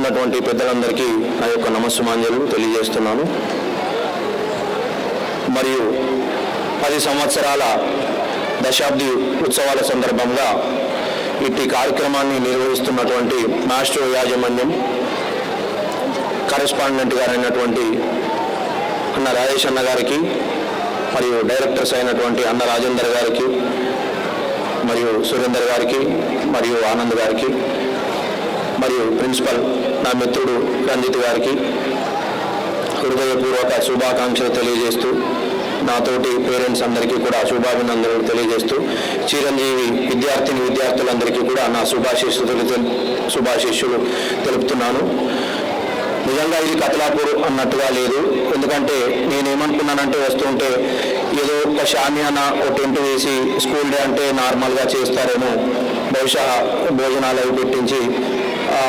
ఉన్నటువంటి పెద్దలందరికీ నా యొక్క నమస్సుమాంజలు తెలియజేస్తున్నాను. మరియు 10 సంవత్సరాల దశాబ్ది ఉత్సవాల సందర్భంగా ఇట్టి కార్యక్రమాన్ని నిర్వహిస్తున్నటువంటి మాస్ట్రో యాజమాన్యం కరెస్పాండెంట్ గారైనటువంటి అన్న రాజేష్ అన్న గారికి, మరియు డైరెక్టర్స్ అయినటువంటి అన్న రాజేందర్ గారికి, మరియు సురేందర్ గారికి, మరియు ఆనంద్ గారికి, మరియు ప్రిన్సిపల్ నా మిత్రుడు రంజిత్ గారికి హృదయపూర్వక శుభాకాంక్షలు తెలియజేస్తూ, నాతోటి పేరెంట్స్ అందరికీ కూడా శుభాభినందనలు తెలియజేస్తూ, చిరంజీవి విద్యార్థులందరికీ కూడా నా శుభాశీస్సులు తెలుపుతున్నాను. నిజంగా ఇది కతలాపూర్ అన్నట్టుగా లేదు. ఎందుకంటే నేనేమనుకున్నానంటే వస్తుంటే ఏదో ఒక షామియానా ఒక టెంట్ వేసి స్కూల్ డే అంటే నార్మల్గా చేస్తారేమో, బహుశా భోజనాలు అవి పెట్టించి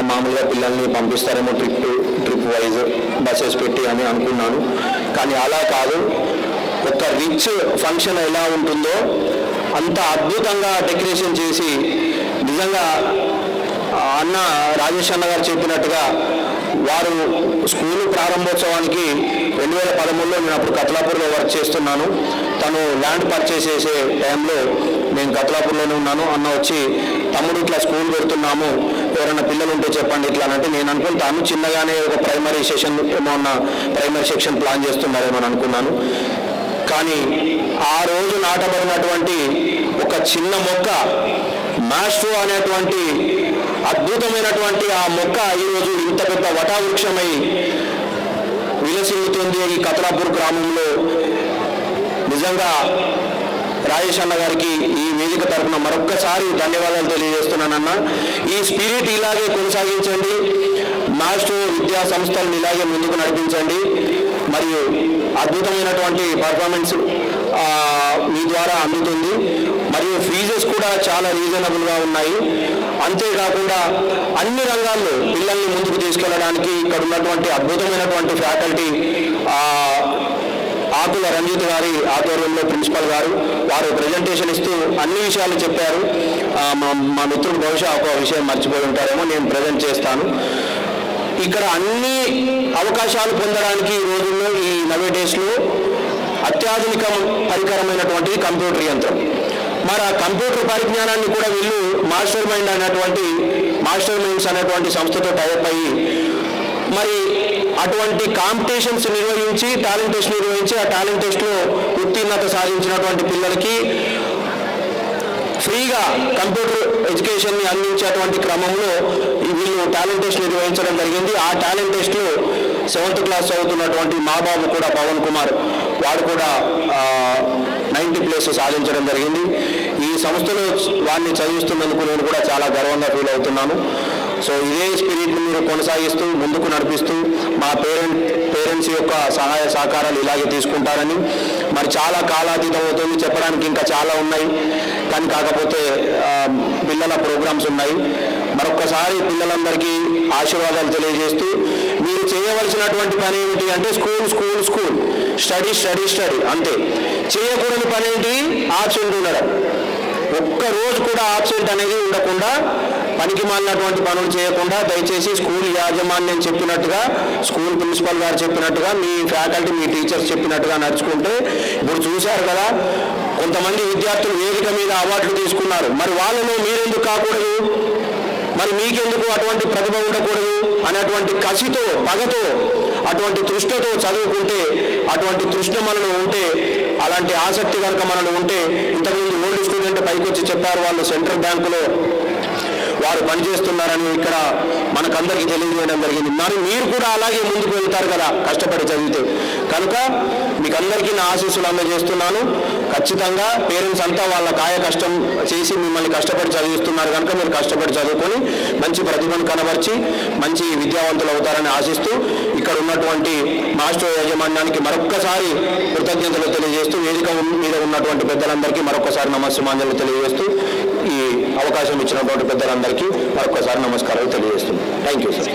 మామూలుగా పిల్లల్ని పంపిస్తారేమో ట్రిప్ వైజ్ బస్సెస్ పెట్టి అని అనుకున్నాను. కానీ అలా కాదు. ఒక రిచ్ ఫంక్షన్ ఎలా ఉంటుందో అంత అద్భుతంగా డెకరేషన్ చేసి, నిజంగా అన్న రాజేష్ అన్న గారు చెప్పినట్టుగా వారు స్కూలు ప్రారంభోత్సవానికి 2013లో నేను అప్పుడు కతలాపూర్లో వర్క్ చేస్తున్నాను. తను ల్యాండ్ పర్చేస్ చేసే టైంలో నేను కతలాపూర్లోనే ఉన్నాను. అన్న వచ్చి తమ్ముడు ఇట్లా స్కూల్ పెడుతున్నాము, ఎవరైనా పిల్లలు ఉంటే చెప్పండి ఇట్లా అంటే నేను అనుకుంటాను చిన్నగానే ఒక ప్రైమరీ సెక్షన్ ప్లాన్ చేస్తున్నారేమో అనుకున్నాను. కానీ ఆ రోజు నాటబడినటువంటి ఒక చిన్న మొక్క మాస్ట్రో అనేటువంటి అద్భుతమైనటువంటి ఆ మొక్క ఈరోజు ఇంత పెద్ద వటావృక్షమై విలసిల్లుతుంది ఈ కతలాపూర్ గ్రామంలో. నిజంగా రాజేష్ అన్న గారికి ఈ వేదిక తరఫున మరొక్కసారి ధన్యవాదాలు తెలియజేస్తున్నానన్న. ఈ స్పిరిట్ ఇలాగే కొనసాగించండి, మాస్ట్రో విద్యా సంస్థలను ఇలాగే ముందుకు నడిపించండి. మరియు అద్భుతమైనటువంటి పర్ఫార్మెన్స్ మీ ద్వారా అందుతుంది. మరియు ఫీజెస్ కూడా చాలా రీజనబుల్గా ఉన్నాయి. అంతేకాకుండా అన్ని రంగాల్లో పిల్లల్ని ముందుకు తీసుకెళ్ళడానికి ఇక్కడ ఉన్నటువంటి అద్భుతమైనటువంటి ఫ్యాకల్టీ ఆకుల రంజిత్ గారి ఆధ్వర్యంలో ప్రిన్సిపల్ గారు వారు ప్రజెంటేషన్ ఇస్తూ అన్ని విషయాలు చెప్పారు. మా మిత్రుడు బహుశా ఒక విషయం మర్చిపోయి ఉంటారేమో, నేను ప్రజెంట్ చేస్తాను. ఇక్కడ అన్ని అవకాశాలు పొందడానికి ఈ రోజుల్లో ఈ నవేడేస్లో అత్యాధునిక పరికరమైనటువంటి కంప్యూటర్ యంత్రం. మరి ఆ కంప్యూటర్ పరిజ్ఞానాన్ని కూడా వీళ్ళు మాస్టర్ మైండ్స్ అనేటువంటి సంస్థతో టైప్ అయ్యి మరి అటువంటి కాంపిటీషన్స్ నిర్వహించి టాలెంట్ టెస్ట్ నిర్వహించి ఆ టాలెంట్ టెస్ట్లో ఉత్తీర్ణత సాధించినటువంటి పిల్లలకి ఫ్రీగా కంప్యూటర్ ఎడ్యుకేషన్ని అందించేటువంటి క్రమంలో వీళ్ళు టాలెంట్ టెస్ట్ నిర్వహించడం జరిగింది. ఆ టాలెంట్ టెస్ట్లో 7th క్లాస్ చదువుతున్నటువంటి మా బాబు కూడా పవన్ కుమార్ వాడు కూడా 90+ సాధించడం జరిగింది. ఈ సంస్థలో వారిని చదివిస్తున్నందుకు నేను కూడా చాలా గర్వంగా ఫీల్ అవుతున్నాను. సో ఇదే స్పిరిట్ని మీరు కొనసాగిస్తూ ముందుకు నడిపిస్తూ మా పేరెంట్స్ యొక్క సహాయ సహకారాలు ఇలాగే తీసుకుంటారని, మరి చాలా కాలాతీతం అవుతుంది, చెప్పడానికి ఇంకా చాలా ఉన్నాయి. కానీ కాకపోతే పిల్లల ప్రోగ్రామ్స్ ఉన్నాయి. మరొక్కసారి పిల్లలందరికీ ఆశీర్వాదాలు తెలియజేస్తూ మీరు చేయవలసినటువంటి పని ఏమిటి అంటే స్కూల్ స్టడీ అంతే. చేయకూడని పని ఏంటి? ఆబ్సెంట్ ఉండడం. ఒక్కరోజు కూడా ఆబ్సెంట్ అనేది ఉండకుండా, పనికి మాలినటువంటి పనులు చేయకుండా దయచేసి స్కూల్ యాజమాన్యం చెప్పినట్టుగా, స్కూల్ ప్రిన్సిపల్ గారు చెప్పినట్టుగా, మీ ఫ్యాకల్టీ మీ టీచర్స్ చెప్పినట్టుగా నడుచుకుంటే, ఇప్పుడు చూశారు కదా కొంతమంది విద్యార్థులు వేదిక మీద అవార్డులు తీసుకున్నారు. మరి వాళ్ళలో మీరెందుకు కాకూడదు? మరి మీకెందుకు అటువంటి ప్రతిభ ఉండకూడదు అనేటువంటి కసితో, పగతో, అటువంటి తృష్ణతో చదువుకుంటే, అటువంటి తృష్ణ మనలో ఉంటే, అలాంటి ఆసక్తి కనుక మనలో ఉంటే, ఇంతకుముందు ఓల్డ్ స్టూడెంట్ పైకి వచ్చి చెప్పారు వాళ్ళు సెంట్రల్ బ్యాంకులో వారు పనిచేస్తున్నారని ఇక్కడ మనకందరికీ తెలియజేయడం జరిగింది. మరి మీరు కూడా అలాగే ముందుకు వెళ్తారు కదా కష్టపడి చదివితే. కనుక మీకు అందరికీ నా ఆశీస్సులు అందజేస్తున్నాను. ఖచ్చితంగా పేరెంట్స్ అంతా వాళ్ళ కాయ కష్టం చేసి మిమ్మల్ని కష్టపడి చదివిస్తున్నారు కనుక మీరు కష్టపడి చదువుకొని మంచి ప్రతిభను కనబర్చి మంచి విద్యావంతులు అవుతారని ఆశిస్తూ ఇక్కడ ఉన్నటువంటి మాస్టర్ యాజమాన్యానికి మరొక్కసారి కృతజ్ఞతలు తెలియజేస్తూ, వేదిక మీద ఉన్నటువంటి పెద్దలందరికీ మరొకసారి నమస్సుమాంజలు తెలియజేస్తూ, ఈ అవకాశం ఇచ్చినటువంటి పెద్దలందరికీ మరొకసారి నమస్కారాలు తెలియజేస్తున్నాను. Thank you sir.